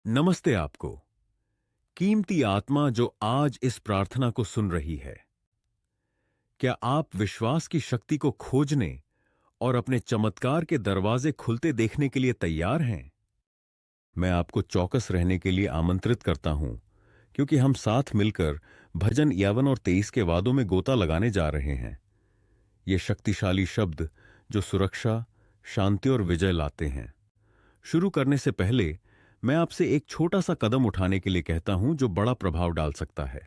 नमस्ते आपको। कीमती आत्मा जो आज इस प्रार्थना को सुन रही है, क्या आप विश्वास की शक्ति को खोजने और अपने चमत्कार के दरवाजे खुलते देखने के लिए तैयार हैं? मैं आपको चौकस रहने के लिए आमंत्रित करता हूं, क्योंकि हम साथ मिलकर भजन 51 और 23 के वादों में गोता लगाने जा रहे हैं। ये शक्तिशाली शब्द जो सुरक्षा, शांति और विजय लाते हैं। शुरू करने से पहले मैं आपसे एक छोटा सा कदम उठाने के लिए कहता हूं जो बड़ा प्रभाव डाल सकता है।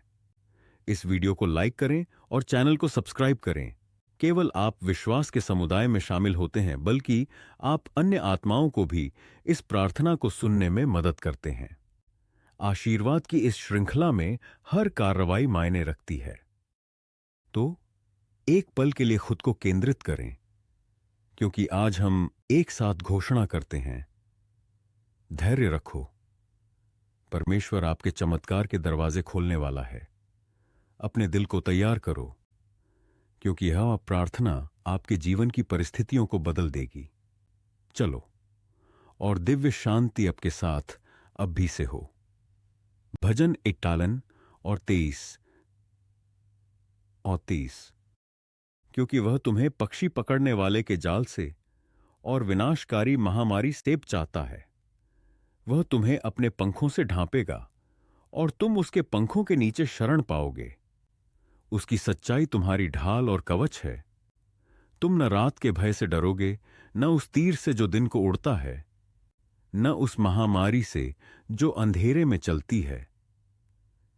इस वीडियो को लाइक करें और चैनल को सब्सक्राइब करें। केवल आप विश्वास के समुदाय में शामिल होते हैं, बल्कि आप अन्य आत्माओं को भी इस प्रार्थना को सुनने में मदद करते हैं। आशीर्वाद की इस श्रृंखला में हर कार्रवाई मायने रखती है। तो एक पल के लिए खुद को केंद्रित करें, क्योंकि आज हम एक साथ घोषणा करते हैं। धैर्य रखो, परमेश्वर आपके चमत्कार के दरवाजे खोलने वाला है। अपने दिल को तैयार करो, क्योंकि यह प्रार्थना आपके जीवन की परिस्थितियों को बदल देगी। चलो, और दिव्य शांति आपके साथ अब भी से हो। भजन 51 और 23 क्योंकि वह तुम्हें पक्षी पकड़ने वाले के जाल से और विनाशकारी महामारी से चाहता है। वह तुम्हें अपने पंखों से ढांपेगा और तुम उसके पंखों के नीचे शरण पाओगे। उसकी सच्चाई तुम्हारी ढाल और कवच है। तुम न रात के भय से डरोगे, न उस तीर से जो दिन को उड़ता है, न उस महामारी से जो अंधेरे में चलती है,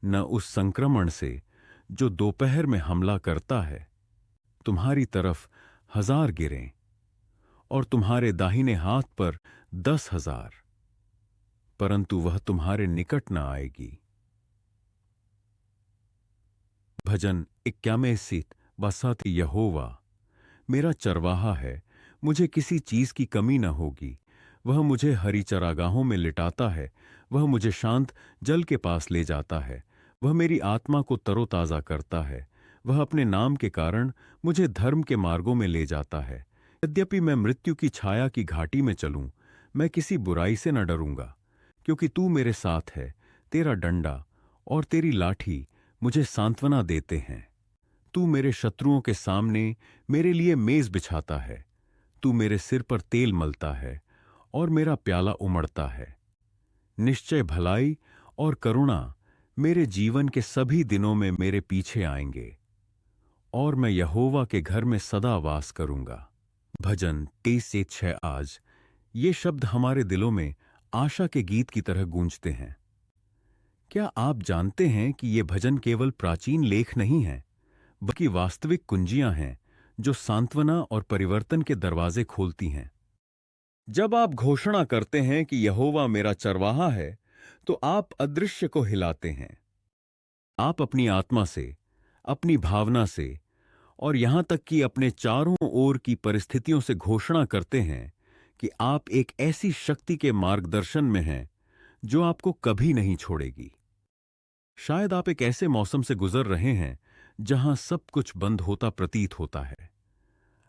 न उस संक्रमण से जो दोपहर में हमला करता है। तुम्हारी तरफ 1000 गिरें और तुम्हारे दाहिने हाथ पर 10,000, परंतु वह तुम्हारे निकट न आएगी। भजन 51 बसाती यहोवा मेरा चरवाहा है, मुझे किसी चीज की कमी न होगी। वह मुझे हरी चरागाहों में लिटाता है, वह मुझे शांत जल के पास ले जाता है। वह मेरी आत्मा को तरोताजा करता है। वह अपने नाम के कारण मुझे धर्म के मार्गों में ले जाता है। यद्यपि मैं मृत्यु की छाया की घाटी में चलूं, मैं किसी बुराई से न डरूंगा, क्योंकि तू मेरे साथ है। तेरा डंडा और तेरी लाठी मुझे सांत्वना देते हैं। तू मेरे शत्रुओं के सामने मेरे लिए मेज बिछाता है। तू मेरे सिर पर तेल मलता है और मेरा प्याला उमड़ता है। निश्चय भलाई और करुणा मेरे जीवन के सभी दिनों में मेरे पीछे आएंगे, और मैं यहोवा के घर में सदा वास करूंगा। भजन 23:6 आज ये शब्द हमारे दिलों में आशा के गीत की तरह गूंजते हैं। क्या आप जानते हैं कि ये भजन केवल प्राचीन लेख नहीं हैं, बल्कि वास्तविक कुंजियां हैं जो सांत्वना और परिवर्तन के दरवाजे खोलती हैं। जब आप घोषणा करते हैं कि यहोवा मेरा चरवाहा है, तो आप अदृश्य को हिलाते हैं। आप अपनी आत्मा से, अपनी भावना से और यहां तक कि अपने चारों ओर की परिस्थितियों से घोषणा करते हैं कि आप एक ऐसी शक्ति के मार्गदर्शन में हैं जो आपको कभी नहीं छोड़ेगी। शायद आप एक ऐसे मौसम से गुजर रहे हैं जहां सब कुछ बंद होता प्रतीत होता है।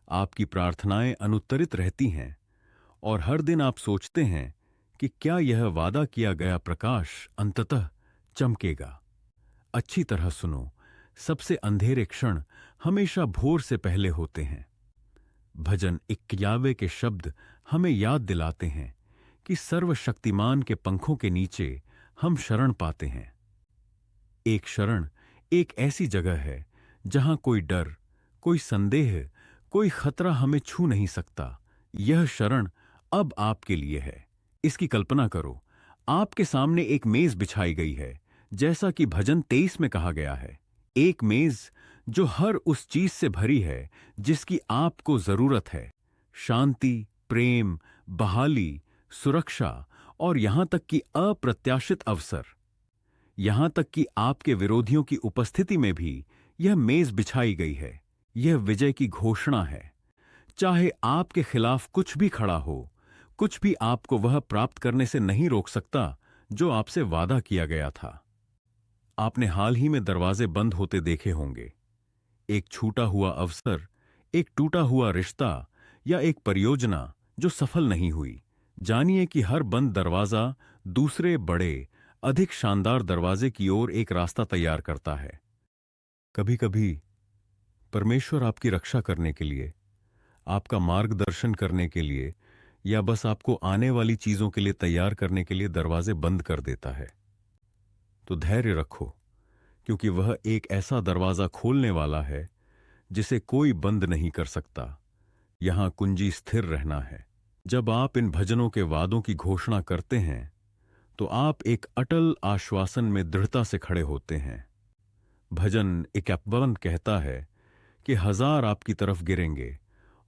आपकी प्रार्थनाएं अनुत्तरित रहती हैं और हर दिन आप सोचते हैं कि क्या यह वादा किया गया प्रकाश अंततः चमकेगा। अच्छी तरह सुनो, सबसे अंधेरे क्षण हमेशा भोर से पहले होते हैं। भजन 51 के शब्द हमें याद दिलाते हैं कि सर्वशक्तिमान के पंखों के नीचे हम शरण पाते हैं। एक शरण एक ऐसी जगह है जहां कोई डर, कोई संदेह, कोई खतरा हमें छू नहीं सकता। यह शरण अब आपके लिए है। इसकी कल्पना करो, आपके सामने एक मेज बिछाई गई है, जैसा कि भजन 23 में कहा गया है। एक मेज जो हर उस चीज से भरी है जिसकी आपको जरूरत है। शांति, प्रेम, बहाली, सुरक्षा और यहां तक कि अप्रत्याशित अवसर। यहां तक कि आपके विरोधियों की उपस्थिति में भी यह मेज बिछाई गई है। यह विजय की घोषणा है। चाहे आपके खिलाफ कुछ भी खड़ा हो, कुछ भी आपको वह प्राप्त करने से नहीं रोक सकता जो आपसे वादा किया गया था। आपने हाल ही में दरवाजे बंद होते देखे होंगे। एक छूटा हुआ अवसर, एक टूटा हुआ रिश्ता या एक परियोजना जो सफल नहीं हुई। जानिए कि हर बंद दरवाजा दूसरे बड़े, अधिक शानदार दरवाजे की ओर एक रास्ता तैयार करता है। कभी कभी परमेश्वर आपकी रक्षा करने के लिए, आपका मार्गदर्शन करने के लिए, या बस आपको आने वाली चीजों के लिए तैयार करने के लिए दरवाजे बंद कर देता है। तो धैर्य रखो, क्योंकि वह एक ऐसा दरवाजा खोलने वाला है जिसे कोई बंद नहीं कर सकता। यहां कुंजी स्थिर रहना है। जब आप इन भजनों के वादों की घोषणा करते हैं तो आप एक अटल आश्वासन में दृढ़ता से खड़े होते हैं। भजन 51 कहता है कि 1000 आपकी तरफ गिरेंगे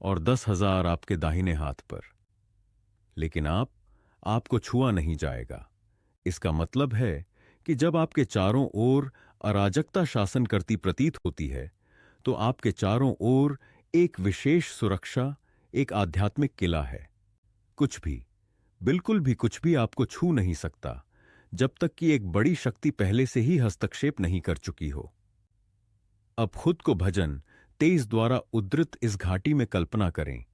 और 10,000 आपके दाहिने हाथ पर, लेकिन आपको छुआ नहीं जाएगा। इसका मतलब है कि जब आपके चारों ओर अराजकता शासन करती प्रतीत होती है तो आपके चारों ओर एक विशेष सुरक्षा, एक आध्यात्मिक किला है। कुछ भी, बिल्कुल भी कुछ भी आपको छू नहीं सकता जब तक कि एक बड़ी शक्ति पहले से ही हस्तक्षेप नहीं कर चुकी हो। अब खुद को भजन 23 द्वारा उद्धृत इस घाटी में कल्पना करें।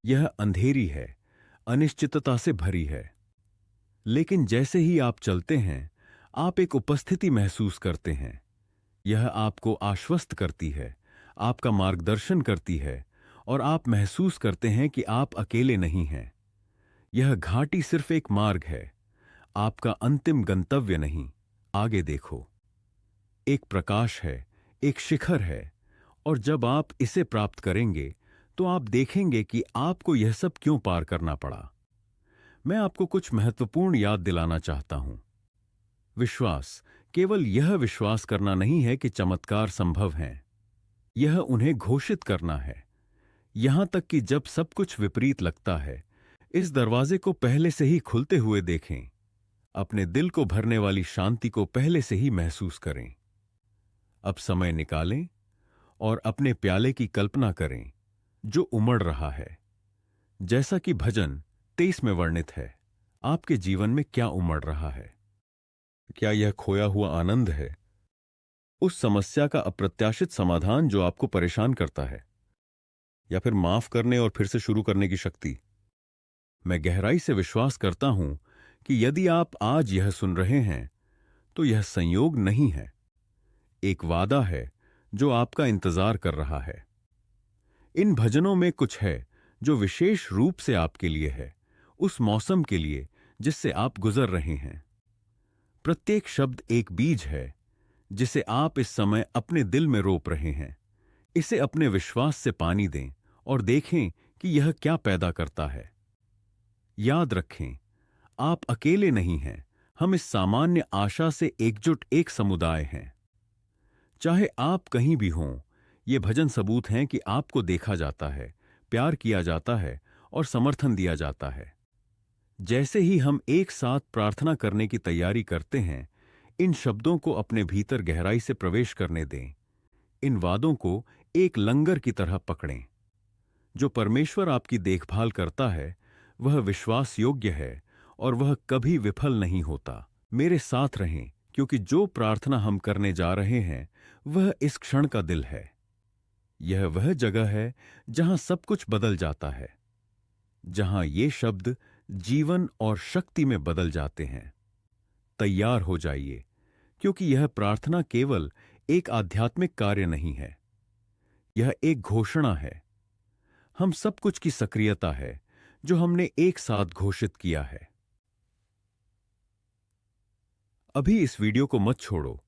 यह अंधेरी है, अनिश्चितता से भरी है, लेकिन जैसे ही आप चलते हैं आप एक उपस्थिति महसूस करते हैं। यह आपको आश्वस्त करती है, आपका मार्गदर्शन करती है, और आप महसूस करते हैं कि आप अकेले नहीं हैं। यह घाटी सिर्फ एक मार्ग है, आपका अंतिम गंतव्य नहीं। आगे देखो, एक प्रकाश है, एक शिखर है, और जब आप इसे प्राप्त करेंगे तो आप देखेंगे कि आपको यह सब क्यों पार करना पड़ा। मैं आपको कुछ महत्वपूर्ण याद दिलाना चाहता हूं। विश्वास केवल यह विश्वास करना नहीं है कि चमत्कार संभव हैं, यह उन्हें घोषित करना है। यहां तक कि जब सब कुछ विपरीत लगता है, इस दरवाजे को पहले से ही खुलते हुए देखें। अपने दिल को भरने वाली शांति को पहले से ही महसूस करें। अब समय निकालें और अपने प्याले की कल्पना करें जो उमड़ रहा है। जैसा कि भजन 23 में वर्णित है, आपके जीवन में क्या उमड़ रहा है? क्या यह खोया हुआ आनंद है? उस समस्या का अप्रत्याशित समाधान जो आपको परेशान करता है? या फिर माफ करने और फिर से शुरू करने की शक्ति? मैं गहराई से विश्वास करता हूं कि यदि आप आज यह सुन रहे हैं तो यह संयोग नहीं है, एक वादा है जो आपका इंतजार कर रहा है। इन भजनों में कुछ है जो विशेष रूप से आपके लिए है, उस मौसम के लिए जिससे आप गुजर रहे हैं। प्रत्येक शब्द एक बीज है जिसे आप इस समय अपने दिल में रोप रहे हैं। इसे अपने विश्वास से पानी दें और देखें कि यह क्या पैदा करता है। याद रखें, आप अकेले नहीं हैं। हम इस सामान्य आशा से एकजुट एक समुदाय हैं। चाहे आप कहीं भी हों, ये भजन सबूत हैं कि आपको देखा जाता है, प्यार किया जाता है और समर्थन दिया जाता है। जैसे ही हम एक साथ प्रार्थना करने की तैयारी करते हैं, इन शब्दों को अपने भीतर गहराई से प्रवेश करने दें। इन वादों को एक लंगर की तरह पकड़ें। जो परमेश्वर आपकी देखभाल करता है वह विश्वास योग्य है और वह कभी विफल नहीं होता। मेरे साथ रहें, क्योंकि जो प्रार्थना हम करने जा रहे हैं वह इस क्षण का दिल है। यह वह जगह है जहां सब कुछ बदल जाता है, जहां ये शब्द जीवन और शक्ति में बदल जाते हैं। तैयार हो जाइए, क्योंकि यह प्रार्थना केवल एक आध्यात्मिक कार्य नहीं है, यह एक घोषणा है। हम सब कुछ की सक्रियता है जो हमने एक साथ घोषित किया है। अभी इस वीडियो को मत छोड़ो,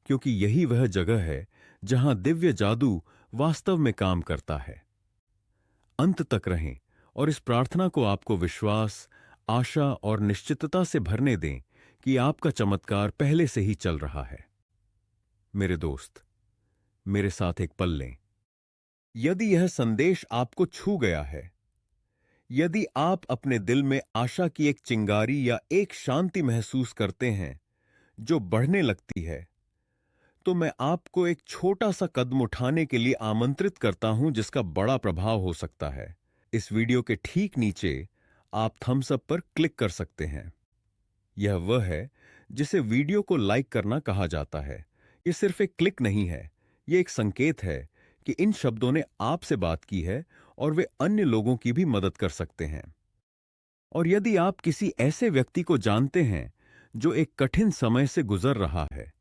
क्योंकि यही वह जगह है जहां दिव्य जादू वास्तव में काम करता है। अंत तक रहें और इस प्रार्थना को आपको विश्वास, आशा और निश्चितता से भरने दें कि आपका चमत्कार पहले से ही चल रहा है। मेरे दोस्त, मेरे साथ एक पल लें। यदि यह संदेश आपको छू गया है, यदि आप अपने दिल में आशा की एक चिंगारी या एक शांति महसूस करते हैं जो बढ़ने लगती है, तो मैं आपको एक छोटा सा कदम उठाने के लिए आमंत्रित करता हूं जिसका बड़ा प्रभाव हो सकता है। इस वीडियो के ठीक नीचे आप थम्स अप पर क्लिक कर सकते हैं। यह वह है जिसे वीडियो को लाइक करना कहा जाता है। यह सिर्फ एक क्लिक नहीं है, यह एक संकेत है कि इन शब्दों ने आपसे बात की है और वे अन्य लोगों की भी मदद कर सकते हैं। और यदि आप किसी ऐसे व्यक्ति को जानते हैं जो एक कठिन समय से गुजर रहा है,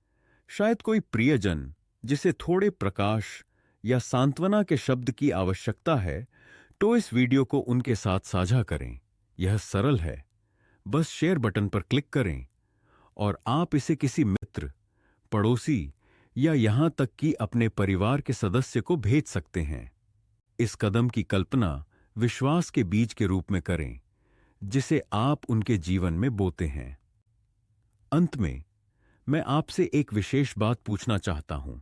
शायद कोई प्रियजन जिसे थोड़े प्रकाश या सांत्वना के शब्द की आवश्यकता है, तो इस वीडियो को उनके साथ साझा करें। यह सरल है, बस शेयर बटन पर क्लिक करें और आप इसे किसी मित्र, पड़ोसी या यहां तक कि अपने परिवार के सदस्य को भेज सकते हैं। इस कदम की कल्पना विश्वास के बीज के रूप में करें, जिसे आप उनके जीवन में बोते हैं। अंत में मैं आपसे एक विशेष बात पूछना चाहता हूं।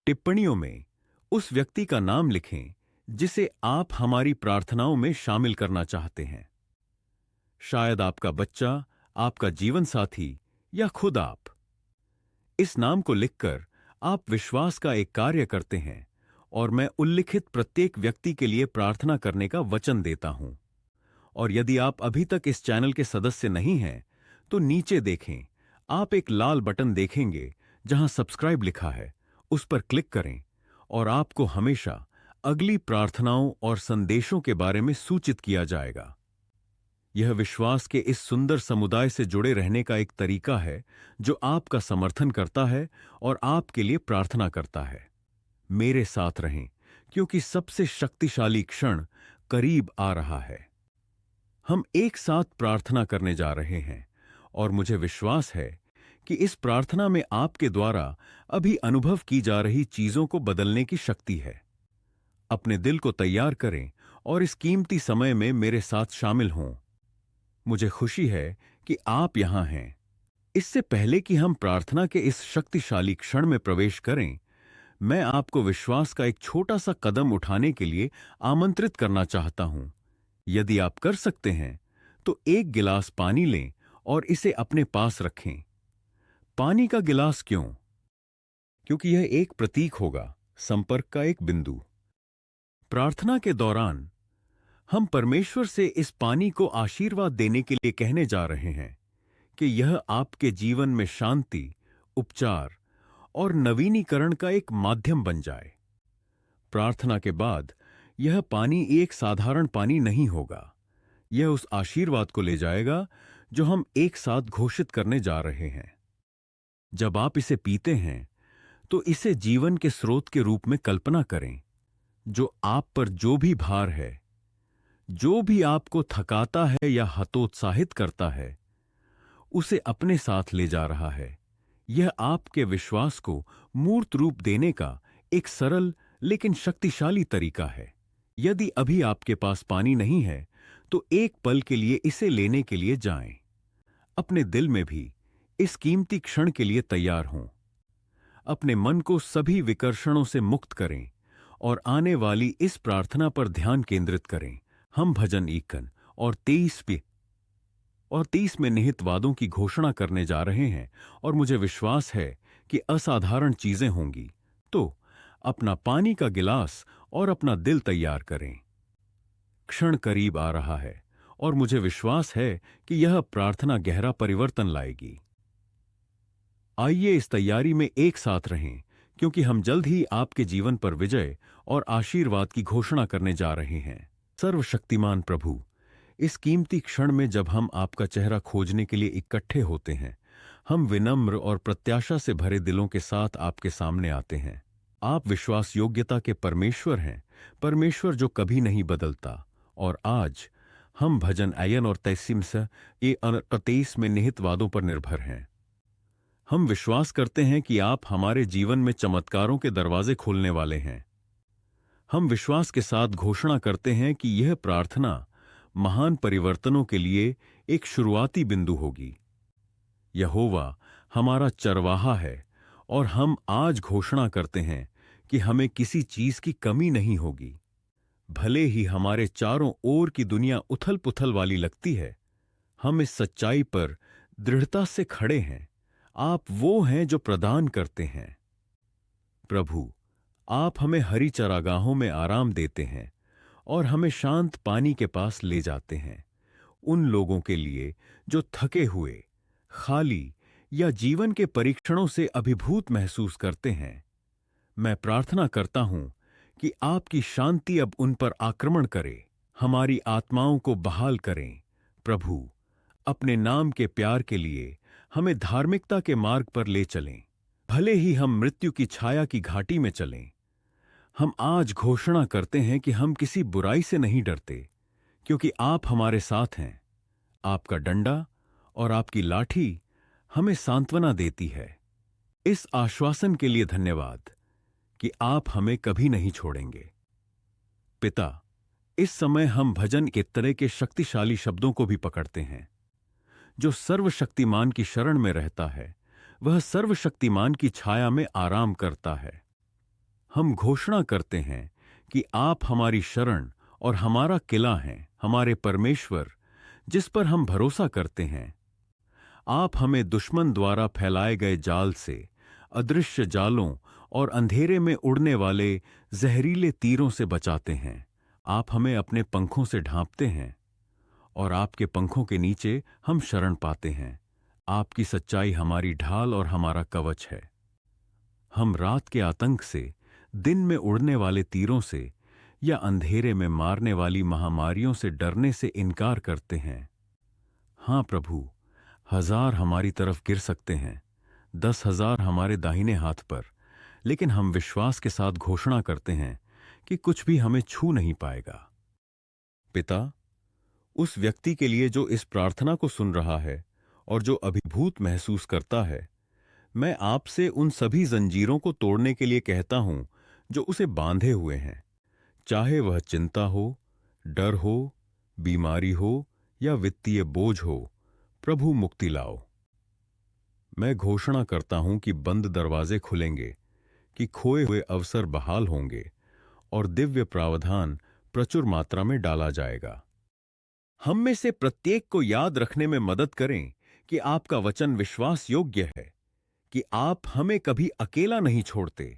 टिप्पणियों में उस व्यक्ति का नाम लिखें जिसे आप हमारी प्रार्थनाओं में शामिल करना चाहते हैं। शायद आपका बच्चा, आपका जीवन साथी या खुद आप। इस नाम को लिखकर आप विश्वास का एक कार्य करते हैं और मैं उल्लिखित प्रत्येक व्यक्ति के लिए प्रार्थना करने का वचन देता हूं। और यदि आप अभी तक इस चैनल के सदस्य नहीं हैं, तो नीचे देखें, आप एक लाल बटन देखेंगे जहां सब्सक्राइब लिखा है। उस पर क्लिक करें और आपको हमेशा अगली प्रार्थनाओं और संदेशों के बारे में सूचित किया जाएगा। यह विश्वास के इस सुंदर समुदाय से जुड़े रहने का एक तरीका है जो आपका समर्थन करता है और आपके लिए प्रार्थना करता है। मेरे साथ रहें, क्योंकि सबसे शक्तिशाली क्षण करीब आ रहा है। हम एक साथ प्रार्थना करने जा रहे हैं और मुझे विश्वास है कि इस प्रार्थना में आपके द्वारा अभी अनुभव की जा रही चीजों को बदलने की शक्ति है। अपने दिल को तैयार करें और इस कीमती समय में मेरे साथ शामिल हों। मुझे खुशी है कि आप यहां हैं। इससे पहले कि हम प्रार्थना के इस शक्तिशाली क्षण में प्रवेश करें, मैं आपको विश्वास का एक छोटा सा कदम उठाने के लिए आमंत्रित करना चाहता हूं। यदि आप कर सकते हैं, तो एक गिलास पानी लें और इसे अपने पास रखें। पानी का गिलास क्यों? क्योंकि यह एक प्रतीक होगा, संपर्क का एक बिंदु। प्रार्थना के दौरान हम परमेश्वर से इस पानी को आशीर्वाद देने के लिए कहने जा रहे हैं कि यह आपके जीवन में शांति, उपचार और नवीनीकरण का एक माध्यम बन जाए। प्रार्थना के बाद यह पानी एक साधारण पानी नहीं होगा। यह उस आशीर्वाद को ले जाएगा जो हम एक साथ घोषित करने जा रहे हैं। जब आप इसे पीते हैं, तो इसे जीवन के स्रोत के रूप में कल्पना करें, जो आप पर जो भी भार है, जो भी आपको थकाता है या हतोत्साहित करता है, उसे अपने साथ ले जा रहा है। यह आपके विश्वास को मूर्त रूप देने का एक सरल लेकिन शक्तिशाली तरीका है। यदि अभी आपके पास पानी नहीं है, तो एक पल के लिए इसे लेने के लिए जाएं। अपने दिल में भी इस कीमती क्षण के लिए तैयार हों। अपने मन को सभी विकर्षणों से मुक्त करें और आने वाली इस प्रार्थना पर ध्यान केंद्रित करें। हम भजन 21 और 23 में निहित वादों की घोषणा करने जा रहे हैं और मुझे विश्वास है कि असाधारण चीजें होंगी। तो अपना पानी का गिलास और अपना दिल तैयार करें। क्षण करीब आ रहा है और मुझे विश्वास है कि यह प्रार्थना गहरा परिवर्तन लाएगी। आइए इस तैयारी में एक साथ रहें, क्योंकि हम जल्द ही आपके जीवन पर विजय और आशीर्वाद की घोषणा करने जा रहे हैं। सर्वशक्तिमान प्रभु, इस कीमती क्षण में जब हम आपका चेहरा खोजने के लिए इकट्ठे होते हैं, हम विनम्र और प्रत्याशा से भरे दिलों के साथ आपके सामने आते हैं। आप विश्वास योग्यता के परमेश्वर हैं, परमेश्वर जो कभी नहीं बदलता। और आज हम भजन 21 और 23 में निहित वादों पर निर्भर हैं। हम विश्वास करते हैं कि आप हमारे जीवन में चमत्कारों के दरवाजे खोलने वाले हैं। हम विश्वास के साथ घोषणा करते हैं कि यह प्रार्थना महान परिवर्तनों के लिए एक शुरुआती बिंदु होगी। यहोवा हमारा चरवाहा है और हम आज घोषणा करते हैं कि हमें किसी चीज की कमी नहीं होगी। भले ही हमारे चारों ओर की दुनिया उथल-पुथल वाली लगती है, हम इस सच्चाई पर दृढ़ता से खड़े हैं। आप वो हैं जो प्रदान करते हैं। प्रभु, आप हमें हरी चरागाहों में आराम देते हैं और हमें शांत पानी के पास ले जाते हैं। उन लोगों के लिए जो थके हुए, खाली या जीवन के परीक्षणों से अभिभूत महसूस करते हैं, मैं प्रार्थना करता हूं कि आपकी शांति अब उन पर आक्रमण करे। हमारी आत्माओं को बहाल करें। प्रभु, अपने नाम के प्यार के लिए हमें धार्मिकता के मार्ग पर ले चलें। भले ही हम मृत्यु की छाया की घाटी में चलें, हम आज घोषणा करते हैं कि हम किसी बुराई से नहीं डरते, क्योंकि आप हमारे साथ हैं। आपका डंडा और आपकी लाठी हमें सांत्वना देती है। इस आश्वासन के लिए धन्यवाद कि आप हमें कभी नहीं छोड़ेंगे। पिता, इस समय हम भजन के तरह के शक्तिशाली शब्दों को भी पकड़ते हैं। जो सर्वशक्तिमान की शरण में रहता है, वह सर्वशक्तिमान की छाया में आराम करता है। हम घोषणा करते हैं कि आप हमारी शरण और हमारा किला हैं, हमारे परमेश्वर, जिस पर हम भरोसा करते हैं। आप हमें दुश्मन द्वारा फैलाए गए जाल से, अदृश्य जालों और अंधेरे में उड़ने वाले जहरीले तीरों से बचाते हैं। आप हमें अपने पंखों से ढांपते हैं और आपके पंखों के नीचे हम शरण पाते हैं। आपकी सच्चाई हमारी ढाल और हमारा कवच है। हम रात के आतंक से, दिन में उड़ने वाले तीरों से या अंधेरे में मारने वाली महामारियों से डरने से इनकार करते हैं। हां प्रभु, 1000 हमारी तरफ गिर सकते हैं, 10,000 हमारे दाहिने हाथ पर, लेकिन हम विश्वास के साथ घोषणा करते हैं कि कुछ भी हमें छू नहीं पाएगा। पिता, उस व्यक्ति के लिए जो इस प्रार्थना को सुन रहा है और जो अभिभूत महसूस करता है, मैं आपसे उन सभी जंजीरों को तोड़ने के लिए कहता हूं जो उसे बांधे हुए हैं, चाहे वह चिंता हो, डर हो, बीमारी हो या वित्तीय बोझ हो। प्रभु, मुक्ति लाओ। मैं घोषणा करता हूं कि बंद दरवाजे खुलेंगे, कि खोए हुए अवसर बहाल होंगे और दिव्य प्रावधान प्रचुर मात्रा में डाला जाएगा। हम में से प्रत्येक को याद रखने में मदद करें कि आपका वचन विश्वास योग्य है, कि आप हमें कभी अकेला नहीं छोड़ते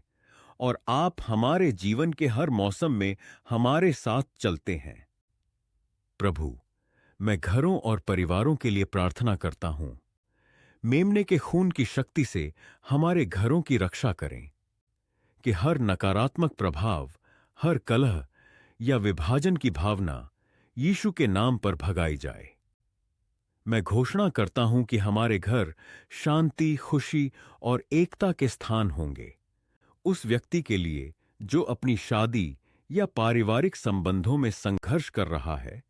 और आप हमारे जीवन के हर मौसम में हमारे साथ चलते हैं। प्रभु, मैं घरों और परिवारों के लिए प्रार्थना करता हूं। मेमने के खून की शक्ति से हमारे घरों की रक्षा करें, कि हर नकारात्मक प्रभाव, हर कलह या विभाजन की भावना यीशु के नाम पर भगाई जाए। मैं घोषणा करता हूं कि हमारे घर शांति, खुशी और एकता के स्थान होंगे। उस व्यक्ति के लिए जो अपनी शादी या पारिवारिक संबंधों में संघर्ष कर रहा है,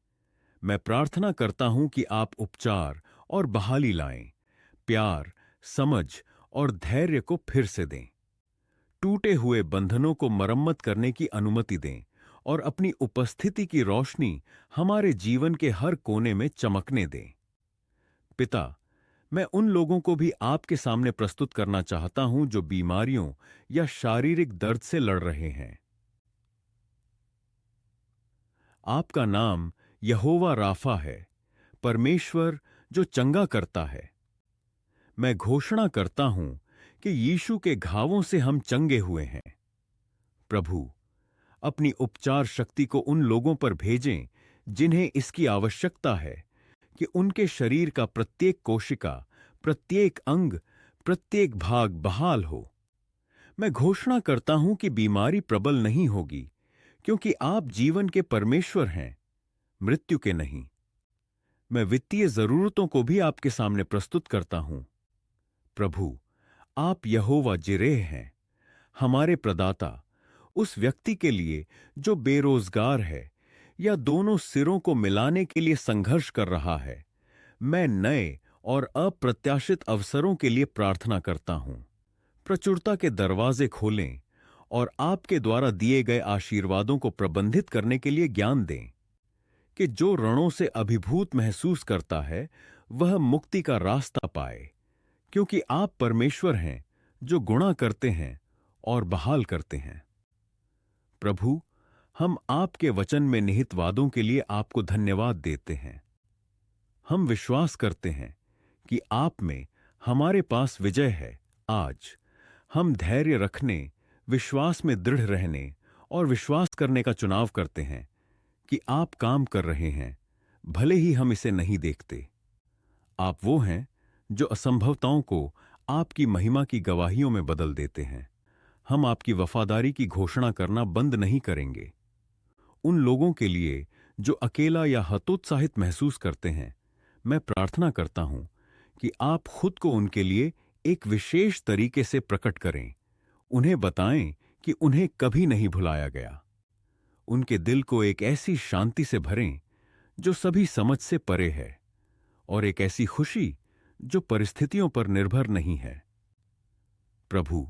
मैं प्रार्थना करता हूं कि आप उपचार और बहाली लाएं, प्यार, समझ और धैर्य को फिर से दें। टूटे हुए बंधनों को मरम्मत करने की अनुमति दें और अपनी उपस्थिति की रोशनी हमारे जीवन के हर कोने में चमकने दें। पिता, मैं उन लोगों को भी आपके सामने प्रस्तुत करना चाहता हूं जो बीमारियों या शारीरिक दर्द से लड़ रहे हैं। आपका नाम यहोवा राफा है, परमेश्वर जो चंगा करता है। मैं घोषणा करता हूं कि यीशु के घावों से हम चंगे हुए हैं। प्रभु, अपनी उपचार शक्ति को उन लोगों पर भेजें जिन्हें इसकी आवश्यकता है, कि उनके शरीर का प्रत्येक कोशिका, प्रत्येक अंग, प्रत्येक भाग बहाल हो। मैं घोषणा करता हूं कि बीमारी प्रबल नहीं होगी, क्योंकि आप जीवन के परमेश्वर हैं, मृत्यु के नहीं। मैं वित्तीय जरूरतों को भी आपके सामने प्रस्तुत करता हूं। प्रभु, आप यहोवा जिरेह हैं, हमारे प्रदाता। उस व्यक्ति के लिए जो बेरोजगार है या दोनों सिरों को मिलाने के लिए संघर्ष कर रहा है, मैं नए और अप्रत्याशित अवसरों के लिए प्रार्थना करता हूं। प्रचुरता के दरवाजे खोलें और आपके द्वारा दिए गए आशीर्वादों को प्रबंधित करने के लिए ज्ञान दें, कि जो रणों से अभिभूत महसूस करता है वह मुक्ति का रास्ता पाए, क्योंकि आप परमेश्वर हैं जो गुणा करते हैं और बहाल करते हैं। प्रभु, हम आपके वचन में निहित वादों के लिए आपको धन्यवाद देते हैं। हम विश्वास करते हैं कि आप में हमारे पास विजय है। आज हम धैर्य रखने, विश्वास में दृढ़ रहने और विश्वास करने का चुनाव करते हैं कि आप काम कर रहे हैं, भले ही हम इसे नहीं देखते। आप वो हैं जो असंभवताओं को आपकी महिमा की गवाहियों में बदल देते हैं। हम आपकी वफादारी की घोषणा करना बंद नहीं करेंगे। उन लोगों के लिए जो अकेला या हतोत्साहित महसूस करते हैं, मैं प्रार्थना करता हूं कि आप खुद को उनके लिए एक विशेष तरीके से प्रकट करें। उन्हें बताएं कि उन्हें कभी नहीं भुलाया गया। उनके दिल को एक ऐसी शांति से भरें जो सभी समझ से परे है, और एक ऐसी खुशी जो परिस्थितियों पर निर्भर नहीं है। प्रभु,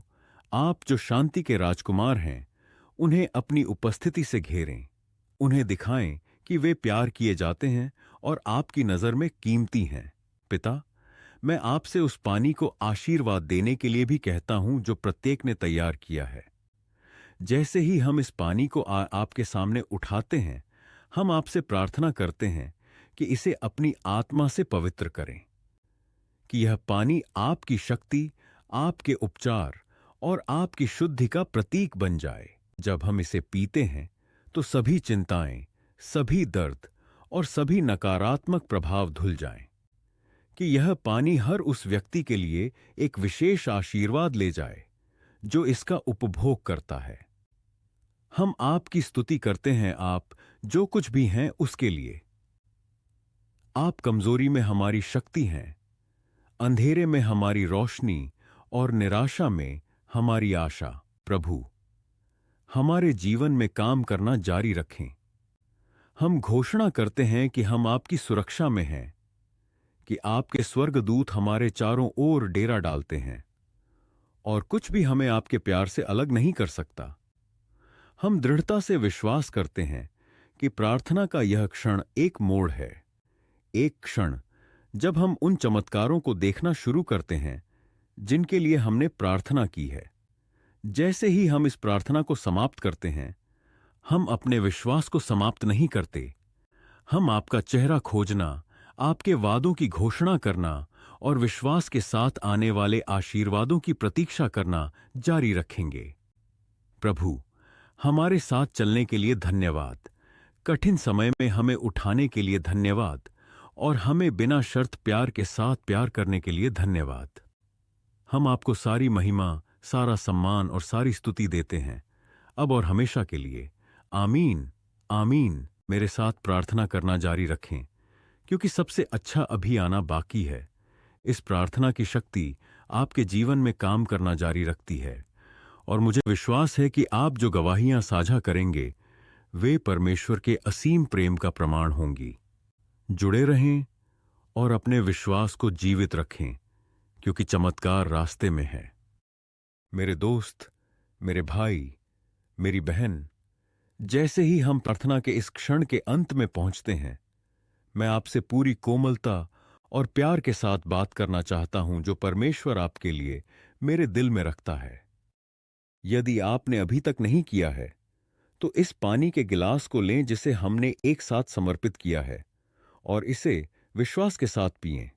आप जो शांति के राजकुमार हैं, उन्हें अपनी उपस्थिति से घेरें। उन्हें दिखाएं कि वे प्यार किए जाते हैं और आपकी नजर में कीमती हैं। पिता, मैं आपसे उस पानी को आशीर्वाद देने के लिए भी कहता हूं जो प्रत्येक ने तैयार किया है। जैसे ही हम इस पानी को आपके सामने उठाते हैं, हम आपसे प्रार्थना करते हैं कि इसे अपनी आत्मा से पवित्र करें, कि यह पानी आपकी शक्ति, आपके उपचार और आपकी शुद्धि का प्रतीक बन जाए। जब हम इसे पीते हैं तो सभी चिंताएं, सभी दर्द और सभी नकारात्मक प्रभाव धुल जाएं, कि यह पानी हर उस व्यक्ति के लिए एक विशेष आशीर्वाद ले जाए जो इसका उपभोग करता है। हम आपकी स्तुति करते हैं, आप जो कुछ भी हैं उसके लिए। आप कमजोरी में हमारी शक्ति हैं, अंधेरे में हमारी रोशनी और निराशा में हमारी आशा। प्रभु, हमारे जीवन में काम करना जारी रखें। हम घोषणा करते हैं कि हम आपकी सुरक्षा में हैं, कि आपके स्वर्गदूत हमारे चारों ओर डेरा डालते हैं और कुछ भी हमें आपके प्यार से अलग नहीं कर सकता। हम दृढ़ता से विश्वास करते हैं कि प्रार्थना का यह क्षण एक मोड़ है, एक क्षण जब हम उन चमत्कारों को देखना शुरू करते हैं जिनके लिए हमने प्रार्थना की है। जैसे ही हम इस प्रार्थना को समाप्त करते हैं, हम अपने विश्वास को समाप्त नहीं करते। हम आपका चेहरा खोजना, आपके वादों की घोषणा करना और विश्वास के साथ आने वाले आशीर्वादों की प्रतीक्षा करना जारी रखेंगे। प्रभु, हमारे साथ चलने के लिए धन्यवाद, कठिन समय में हमें उठाने के लिए धन्यवाद और हमें बिना शर्त प्यार के साथ प्यार करने के लिए धन्यवाद। हम आपको सारी महिमा, सारा सम्मान और सारी स्तुति देते हैं, अब और हमेशा के लिए। आमीन, आमीन। मेरे साथ प्रार्थना करना जारी रखें, क्योंकि सबसे अच्छा अभी आना बाकी है। इस प्रार्थना की शक्ति आपके जीवन में काम करना जारी रखती है, और मुझे विश्वास है कि आप जो गवाहियां साझा करेंगे वे परमेश्वर के असीम प्रेम का प्रमाण होंगी। जुड़े रहें और अपने विश्वास को जीवित रखें, क्योंकि चमत्कार रास्ते में है। मेरे दोस्त, मेरे भाई, मेरी बहन, जैसे ही हम प्रार्थना के इस क्षण के अंत में पहुंचते हैं, मैं आपसे पूरी कोमलता और प्यार के साथ बात करना चाहता हूं जो परमेश्वर आपके लिए मेरे दिल में रखता है। यदि आपने अभी तक नहीं किया है तो इस पानी के गिलास को लें जिसे हमने एक साथ समर्पित किया है, और इसे विश्वास के साथ पिएं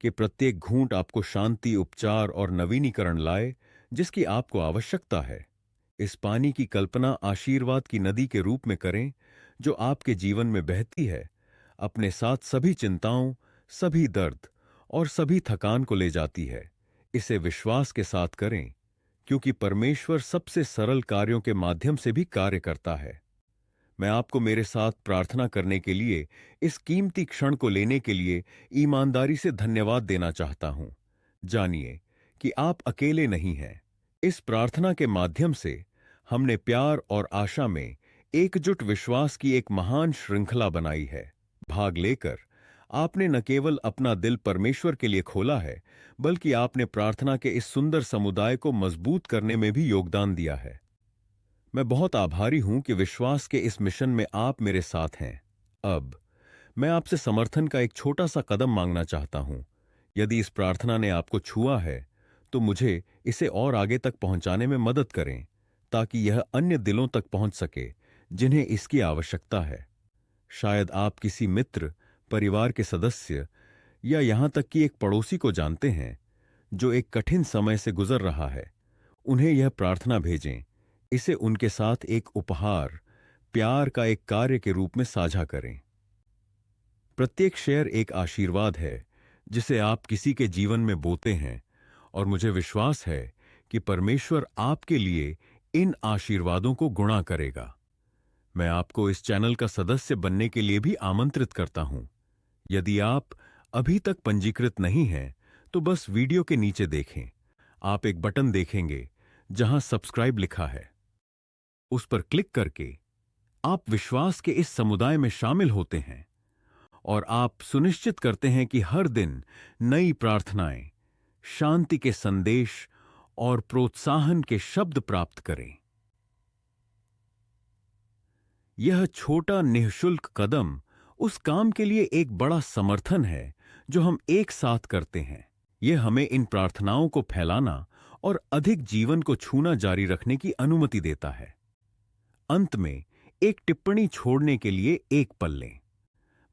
कि प्रत्येक घूंट आपको शांति, उपचार और नवीनीकरण लाए जिसकी आपको आवश्यकता है। इस पानी की कल्पना आशीर्वाद की नदी के रूप में करें जो आपके जीवन में बहती है, अपने साथ सभी चिंताओं, सभी दर्द और सभी थकान को ले जाती है। इसे विश्वास के साथ करें, क्योंकि परमेश्वर सबसे सरल कार्यों के माध्यम से भी कार्य करता है। मैं आपको मेरे साथ प्रार्थना करने के लिए, इस कीमती क्षण को लेने के लिए ईमानदारी से धन्यवाद देना चाहता हूं। जानिए कि आप अकेले नहीं हैं। इस प्रार्थना के माध्यम से हमने प्यार और आशा में एकजुट विश्वास की एक महान श्रृंखला बनाई है। भाग लेकर आपने न केवल अपना दिल परमेश्वर के लिए खोला है, बल्कि आपने प्रार्थना के इस सुंदर समुदाय को मजबूत करने में भी योगदान दिया है। मैं बहुत आभारी हूं कि विश्वास के इस मिशन में आप मेरे साथ हैं। अब मैं आपसे समर्थन का एक छोटा सा कदम मांगना चाहता हूं। यदि इस प्रार्थना ने आपको छुआ है तो मुझे इसे और आगे तक पहुंचाने में मदद करें, ताकि यह अन्य दिलों तक पहुंच सके जिन्हें इसकी आवश्यकता है। शायद आप किसी मित्र, परिवार के सदस्य या यहां तक कि एक पड़ोसी को जानते हैं जो एक कठिन समय से गुजर रहा है। उन्हें यह प्रार्थना भेजें। इसे उनके साथ एक उपहार, प्यार का एक कार्य के रूप में साझा करें। प्रत्येक शेयर एक आशीर्वाद है जिसे आप किसी के जीवन में बोते हैं, और मुझे विश्वास है कि परमेश्वर आपके लिए इन आशीर्वादों को गुणा करेगा। मैं आपको इस चैनल का सदस्य बनने के लिए भी आमंत्रित करता हूं। यदि आप अभी तक पंजीकृत नहीं हैं, तो बस वीडियो के नीचे देखें। आप एक बटन देखेंगे जहां सब्सक्राइब लिखा है। उस पर क्लिक करके आप विश्वास के इस समुदाय में शामिल होते हैं और आप सुनिश्चित करते हैं कि हर दिन नई प्रार्थनाएं, शांति के संदेश और प्रोत्साहन के शब्द प्राप्त करें। यह छोटा निःशुल्क कदम उस काम के लिए एक बड़ा समर्थन है जो हम एक साथ करते हैं। यह हमें इन प्रार्थनाओं को फैलाना और अधिक जीवन को छूना जारी रखने की अनुमति देता है। अंत में एक टिप्पणी छोड़ने के लिए एक पल लें।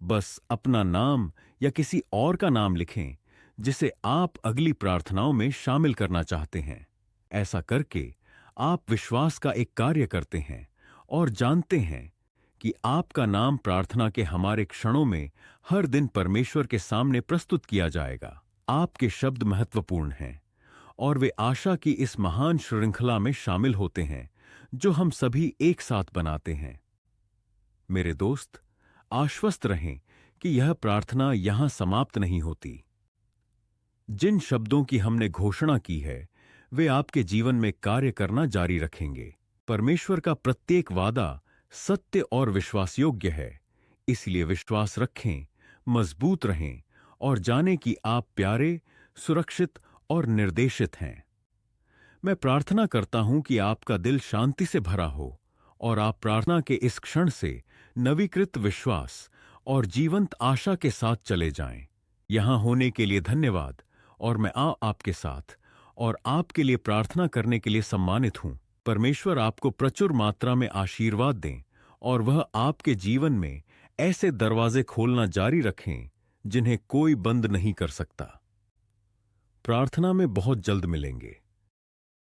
बस अपना नाम या किसी और का नाम लिखें जिसे आप अगली प्रार्थनाओं में शामिल करना चाहते हैं। ऐसा करके आप विश्वास का एक कार्य करते हैं और जानते हैं कि आपका नाम प्रार्थना के हमारे क्षणों में हर दिन परमेश्वर के सामने प्रस्तुत किया जाएगा। आपके शब्द महत्वपूर्ण हैं और वे आशा की इस महान श्रृंखला में शामिल होते हैं जो हम सभी एक साथ बनाते हैं। मेरे दोस्त, आश्वस्त रहें कि यह प्रार्थना यहां समाप्त नहीं होती। जिन शब्दों की हमने घोषणा की है, वे आपके जीवन में कार्य करना जारी रखेंगे। परमेश्वर का प्रत्येक वादा सत्य और विश्वासयोग्य है, इसलिए विश्वास रखें, मजबूत रहें और जानें कि आप प्यारे, सुरक्षित और निर्देशित हैं। मैं प्रार्थना करता हूं कि आपका दिल शांति से भरा हो और आप प्रार्थना के इस क्षण से नवीकृत विश्वास और जीवंत आशा के साथ चले जाएं। यहां होने के लिए धन्यवाद और मैं आपके साथ और आपके लिए प्रार्थना करने के लिए सम्मानित हूं। परमेश्वर आपको प्रचुर मात्रा में आशीर्वाद दें और वह आपके जीवन में ऐसे दरवाजे खोलना जारी रखें जिन्हें कोई बंद नहीं कर सकता। प्रार्थना में बहुत जल्द मिलेंगे।